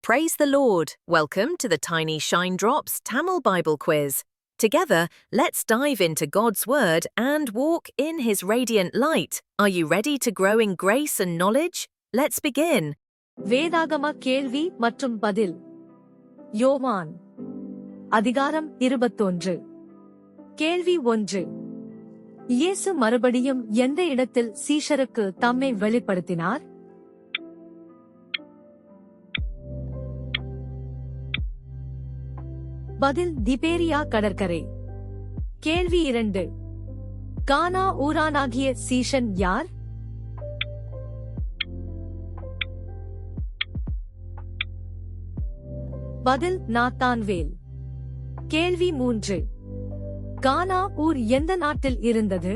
Praise the Lord! Welcome to the Tiny Shine Drops Tamil Bible Quiz. Together, let's dive into God's Word and walk in His radiant light. Are you ready to grow in grace and knowledge? Let's begin. வேதாகம கேள்வி மற்றும் பதில். யோவான் அதிகாரம் 21. கேள்வி 1. இயேசு மறுபடியும் எந்த இடத்தில் சீஷருக்கு தம்மை வெளிப்படுத்தினார்? பதில் திபேரியா கடற்கரை. கேள்வி 2. கானா ஊரானாகிய சீஷன் யார்? பதில் நாத்தான்வேல். கேள்வி 3. கானா ஊர் எந்த நாட்டில் இருந்தது?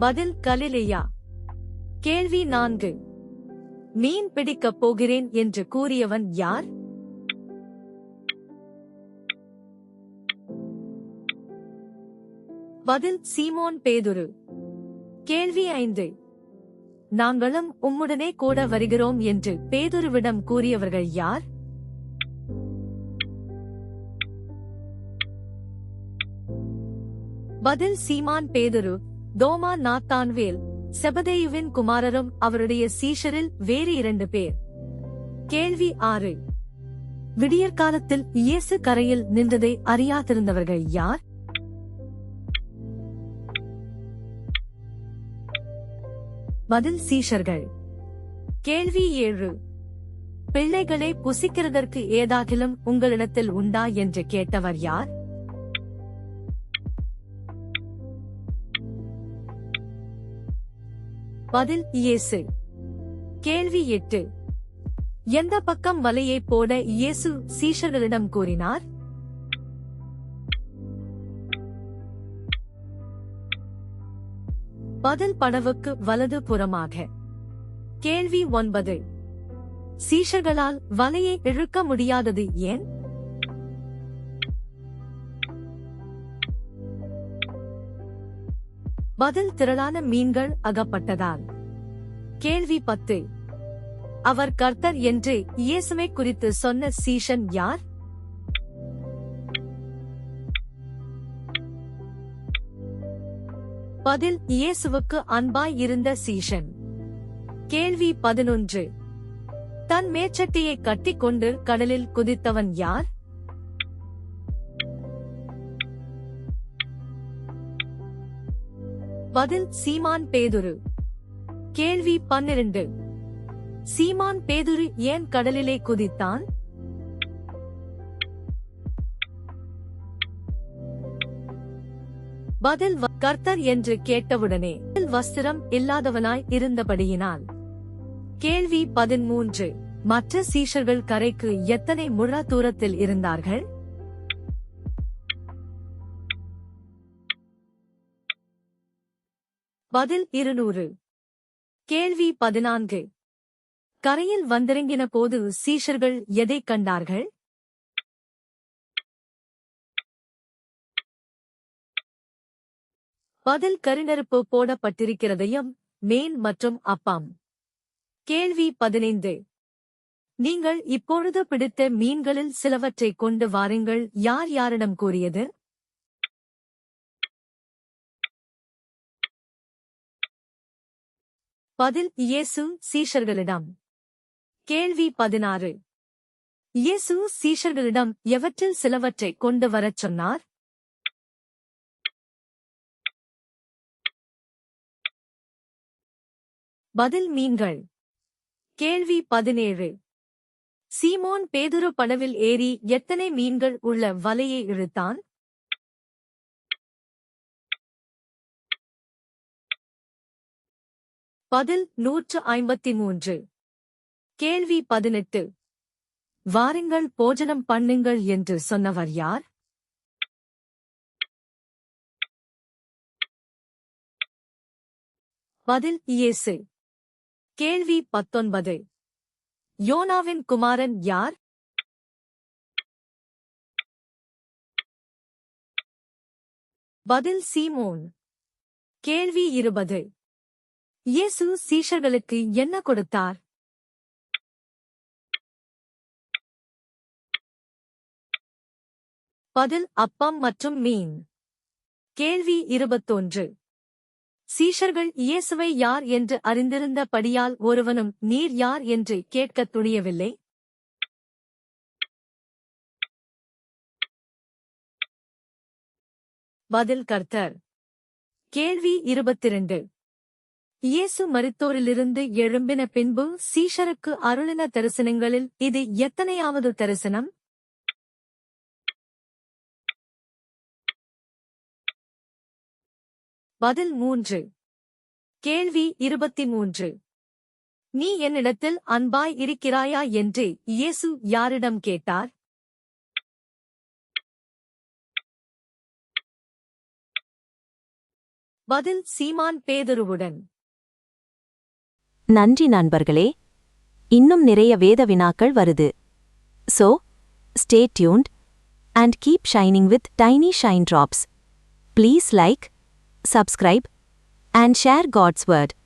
பதில் கலிலேயா. கேள்வி 4. மீன் பிடிக்கப் போகிறேன் என்று கூறியவன் யார்? பதில் சீமோன் பேதுரு. கேள்வி 5. நாங்களும் உம்முடனே கூட வருகிறோம் என்று பேதுருவிடம் கூறியவர்கள் யார்? பதில் சீமான் பேதுரு, தோமா நாத்தான்வேல், செபதேயுவின் குமாரரும் அவருடைய சீஷரில் வேறு 2 பேர். கேள்வி 6. விடியற்காலத்தில் இயேசு கரையில் நின்றதை அறியாதிருந்தவர்கள் யார்? பதில் சீஷர்கள். கேள்வி 7. பிள்ளைகளை புசிக்கிறதற்கு ஏதாகிலும் உங்களிடத்தில் உண்டா என்று கேட்டவர் யார்? பதில் இயேசு. கேள்வி 8. எந்த பக்கம் வலையை போட இயேசு சீஷர்களிடம் கூறினார்? பதில் படவுக்கு வலது புறமாக. கேள்வி 9. சீஷர்களால் வலையை இழுக்க முடியாதது ஏன்? பதில் திரளான மீன்கள் அகப்பட்டதால். கேள்வி 10. அவர் கர்த்தர் என்று இயேசுவை குறித்து சொன்ன சீஷன் யார்? பதில் இயேசுவுக்கு அன்பாய் இருந்த சீஷன். கேள்வி 11. தன் மேச்சட்டியை கட்டிக்கொண்டு கடலில் குதித்தவன் யார்? பதில் சீமான் பேதுரு. கேள்வி 12. சீமான் பேதுரு ஏன் கடலிலே குதித்தான்? பதில் கர்த்தர் என்று கேட்டவுடனே வஸ்திரம் இல்லாதவனாய் இருந்தபடியினால். கேள்வி 13. மற்ற சீஷர்கள் கரைக்கு எத்தனை முழ தூரத்தில் இருந்தார்கள்? பதில் 200. கேள்வி 14. கரையில் வந்திறங்கின போது சீஷர்கள் எதை கண்டார்கள்? பதில் கரிநெருப்பு போடப்பட்டிருக்கிறதையும் மீன் மற்றும் அப்பம். கேள்வி 15. நீங்கள் இப்பொழுது பிடித்த மீன்களில் சிலவற்றைக் கொண்டு வாருங்கள் யார் யாரிடம் கூறியது? பதில் இயேசு சீஷர்களிடம். கேள்வி 16. இயேசு சீஷர்களிடம் எவற்றில் சிலவற்றைக் கொண்டு வரச் சொன்னார்? பதில் மீன்கள். கேள்வி 17. சீமோன் பேதுரு படவில் ஏறி எத்தனை மீன்கள் உள்ள வலையை இழுத்தான்? பதில் 153. கேள்வி 18. வாருங்கள் போஜனம் பண்ணுங்கள் என்று சொன்னவர் யார்? பதில் இயேசு. கேள்வி 19. யோனாவின் குமாரன் யார்? பதில் சீமோன். கேள்வி 20. இயேசு சீஷர்களுக்கு என்ன கொடுத்தார்? பதில் அப்பம் மற்றும் மீன். கேள்வி 21. சீஷர்கள் இயேசுவை யார் என்று அறிந்திருந்தபடியால் ஒருவனும் நீர் யார் என்று கேட்கத் துணியவில்லை. பதில் கர்த்தர். கேள்வி 22. இயேசு மரித்தோரிலிருந்து எழும்பின பின்பு சீஷருக்கு அருளின தரிசனங்களில் இது எத்தனையாவது தரிசனம்? பதில் 3. கேள்வி 23. நீ என்னிடத்தில் அன்பாய் இருக்கிறாயா என்று இயேசு யாரிடம் கேட்டார்? பதில் சீமான் பேதுருவுடன். நன்றி நண்பர்களே, இன்னும் நிறைய வேத வினாக்கள் வருது. So, stay tuned and keep shining with tiny shine drops. Please like, subscribe and share God's word.